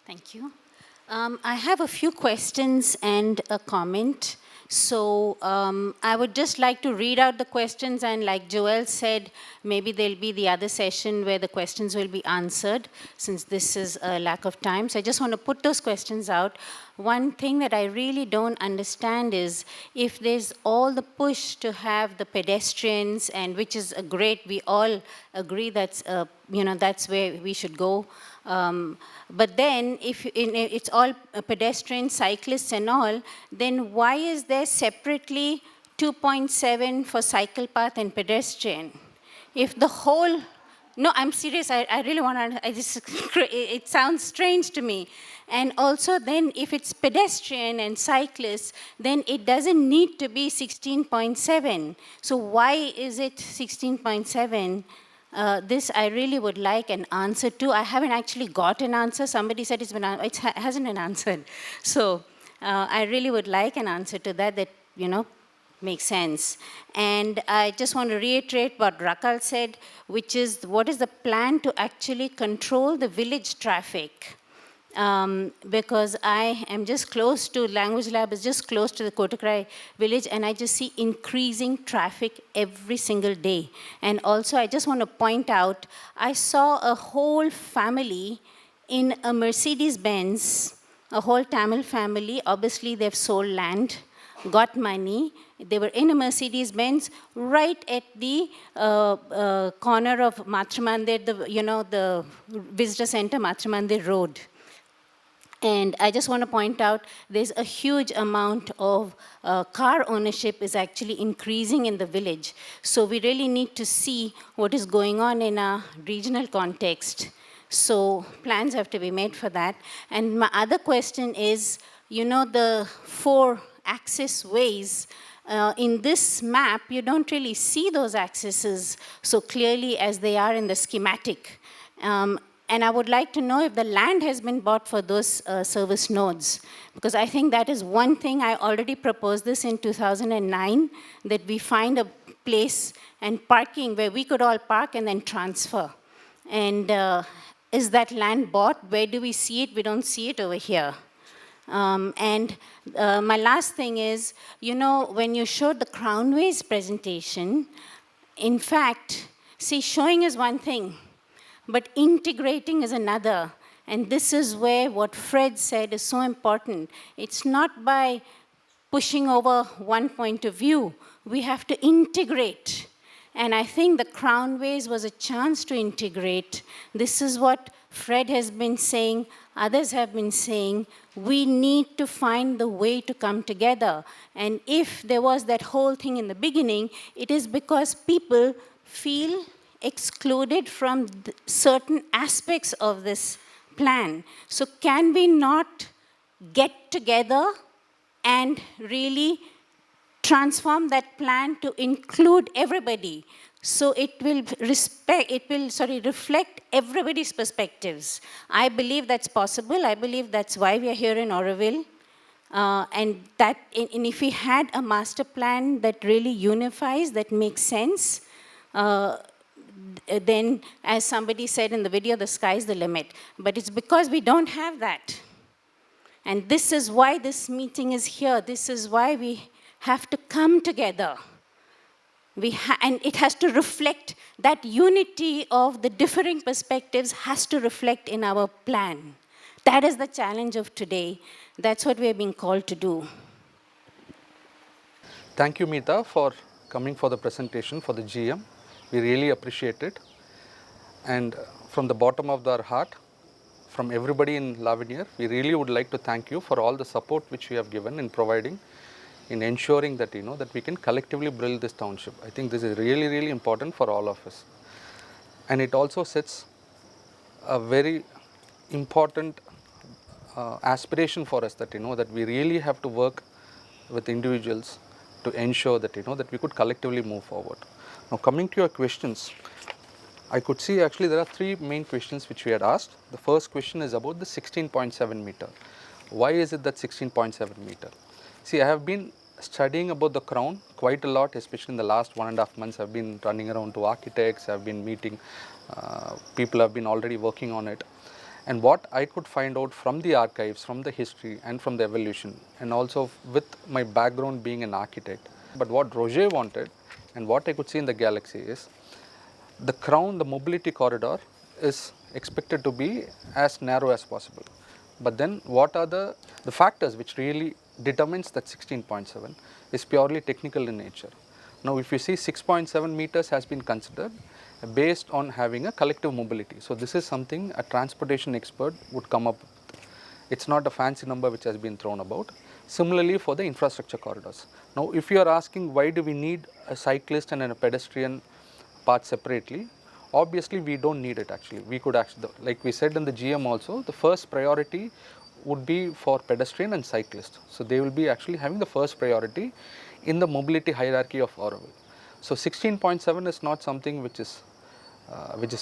Thank you. I have a few questions and a comment. So I would just like to read out the questions, and like Joel said, maybe there'll be the other session where the questions will be answered, since this is a lack of time. So I just want to put those questions out. One thing that I really don't understand is if there's all the push to have the pedestrians, and which is a great, we all agree that's that's where we should go. But then, if it's all pedestrians, cyclists, and all, then why is there separately 2.7 for cycle path and pedestrian? If the whole, no, I'm serious. I really want to. It sounds strange to me. And also, then, if it's pedestrian and cyclists, then it doesn't need to be 16.7. So why is it 16.7? This I really would like an answer to. I haven't actually got an answer. Somebody said it hasn't been answered. So I really would like an answer to that, makes sense. And I just want to reiterate what Rakal said, which is, what is the plan to actually control the village traffic? Because I am just close to, Language Lab is just close to the Kotakrai village, and I just see increasing traffic every single day. And also, I just want to point out, I saw a whole family in a Mercedes-Benz, a whole Tamil family. Obviously, they've sold land, got money. They were in a Mercedes-Benz right at the corner of Matramandir, the visitor center, Matramandir Road. And I just want to point out, there's a huge amount of car ownership is actually increasing in the village. So we really need to see what is going on in a regional context. So plans have to be made for that. And my other question is, the 4 access ways, in this map, you don't really see those accesses so clearly as they are in the schematic. And I would like to know if the land has been bought for those service nodes. Because I think that is one thing. I already proposed this in 2009, that we find a place and parking where we could all park and then transfer. And is that land bought? Where do we see it? We don't see it over here. And my last thing is, when you showed the Crownways presentation, in fact, see, showing is one thing, but integrating is another. And this is where what Fred said is so important. It's not by pushing over one point of view. We have to integrate. And I think the Crownways was a chance to integrate. This is what Fred has been saying, others have been saying. We need to find the way to come together. And if there was that whole thing in the beginning, it is because people feel excluded from certain aspects of this plan. So can we not get together and really transform that plan to include everybody? So it will reflect everybody's perspectives. I believe that's possible. I believe that's why we are here in Auroville. And if we had a master plan that really unifies, that makes sense, then, as somebody said in the video, the sky's the limit. But it's because we don't have that. And this is why this meeting is here. This is why we have to come together. And it has to reflect, that unity of the differing perspectives has to reflect in our plan. That is the challenge of today. That's what we are being called to do. Thank you, Meeta, for coming for the presentation for the GM. We really appreciate it. And from the bottom of our heart, from everybody in Lavinier, we really would like to thank you for all the support which you have given in providing, in ensuring that, that we can collectively build this township. I think this is really, really important for all of us. And it also sets a very important aspiration for us, that, that we really have to work with individuals to ensure that, that we could collectively move forward. Now, coming to your questions, I could see actually there are 3 main questions which we had asked. The first question is about the 16.7 meter. Why is it that 16.7 meter? See, I have been studying about the crown quite a lot, especially in the last 1.5 months. I've been running around to architects, I've been meeting people, have been already working on it. And what I could find out from the archives, from the history and from the evolution, and also with my background being an architect, but what Roger wanted and what I could see in the galaxy is the crown, the mobility corridor is expected to be as narrow as possible. But then what are the factors which really determines that 16.7 is purely technical in nature. Now if you see 6.7 meters has been considered based on having a collective mobility. So this is something a transportation expert would come up with. It's not a fancy number which has been thrown about. Similarly for the infrastructure corridors. Now if you are asking why do we need a cyclist and a pedestrian part separately, obviously we don't need it actually. We could actually, like we said in the GM also, the first priority would be for pedestrian and cyclist. So they will be actually having the first priority in the mobility hierarchy of Auroville. So 16.7 is not something which is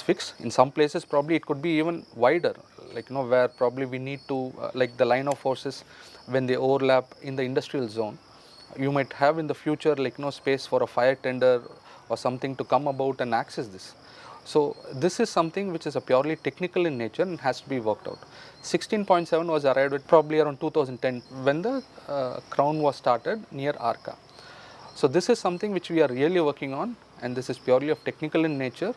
fixed. In some places probably it could be even wider, like where probably we need to like the line of forces when they overlap in the industrial zone, you might have in the future like space for a fire tender or something to come about and access this. So this is something which is a purely technical in nature and has to be worked out. 16.7 was arrived at probably around 2010 when the crown was started near Arca. So this is something which we are really working on, and this is purely of technical in nature.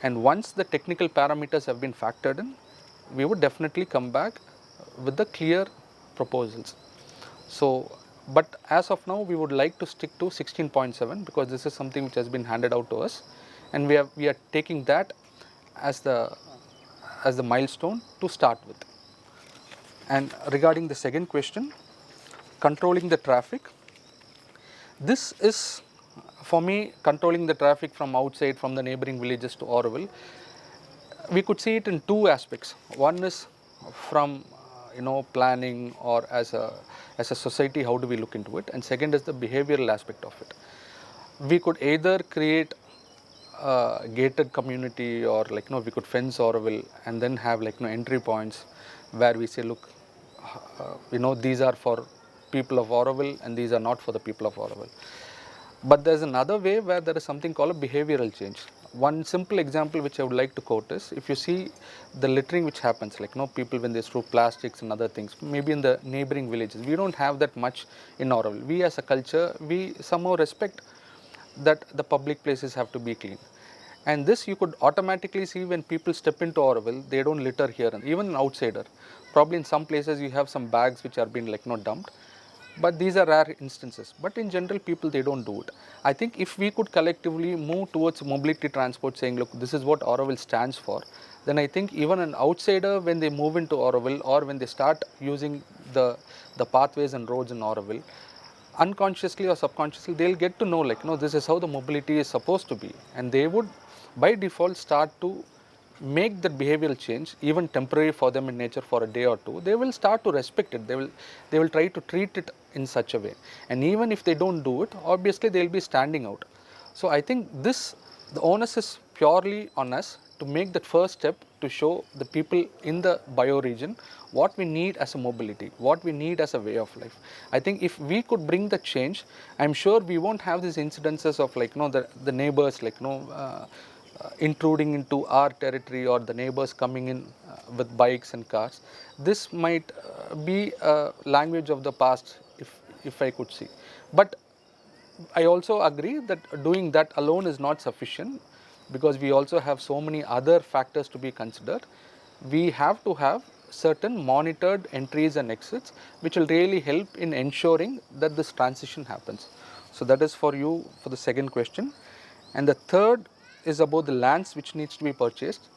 And once the technical parameters have been factored in, we would definitely come back with the clear proposals. So, but as of now, we would like to stick to 16.7 because this is something which has been handed out to us, and we are taking that as the milestone to start with. And regarding the second question, controlling the traffic, this is for me controlling the traffic from outside, from the neighboring villages to Auroville. We could see it in two aspects. One is from planning or as a society, how do we look into it, and second is the behavioral aspect of it. We could either create a gated community or we could fence Auroville and then have entry points where we say look, these are for people of Auroville and these are not for the people of Auroville. But there is another way where there is something called a behavioral change. One simple example which I would like to quote is, if you see the littering which happens, people when they throw plastics and other things, maybe in the neighboring villages, we don't have that much in Auroville. We as a culture, we somehow respect that the public places have to be clean. And this you could automatically see when people step into Auroville, they don't litter here, and even an outsider. Probably in some places you have some bags which are being dumped. But these are rare instances. But in general, people, they don't do it. I think if we could collectively move towards mobility transport, saying, look, this is what Auroville stands for, then I think even an outsider, when they move into Auroville or when they start using the pathways and roads in Auroville, unconsciously or subconsciously, they'll get to know, this is how the mobility is supposed to be. And they would, by default, start to make that behavioral change, even temporary for them in nature for a day or two. They will start to respect it. They will try to treat it in such a way. And even if they don't do it, obviously they will be standing out. So I think the onus is purely on us to make that first step to show the people in the bioregion what we need as a mobility, what we need as a way of life. I think if we could bring the change, I'm sure we won't have these incidences of the neighbors intruding into our territory or the neighbors coming in with bikes and cars. This might be a language of the past, if I could see. But I also agree that doing that alone is not sufficient, because we also have so many other factors to be considered. We have to have certain monitored entries and exits which will really help in ensuring that this transition happens. So that is for you for the second question. And the third is about the lands which needs to be purchased.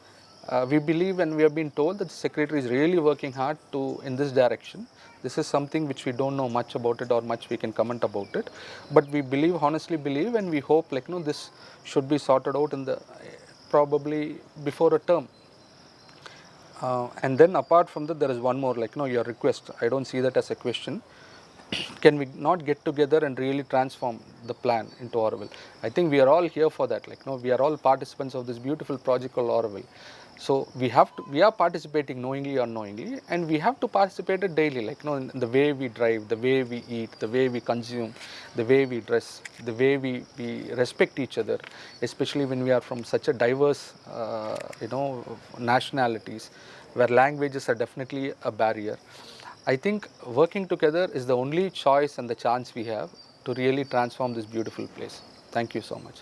We believe, and we have been told, that the Secretary is really working hard in this direction. This is something which we don't know much about it or much we can comment about it. But we believe, honestly believe, and we hope this should be sorted out in the probably before a term. And then apart from that, there is one more, your request. I don't see that as a question. Can we not get together and really transform the plan into Auroville? I think we are all here for that. We are all participants of this beautiful project called Auroville. So we are participating knowingly or unknowingly, and we have to participate it daily, like in the way we drive, the way we eat, the way we consume, the way we dress, the way we respect each other, especially when we are from such a diverse nationalities, where languages are definitely a barrier. I think working together is the only choice and the chance we have to really transform this beautiful place. Thank you so much.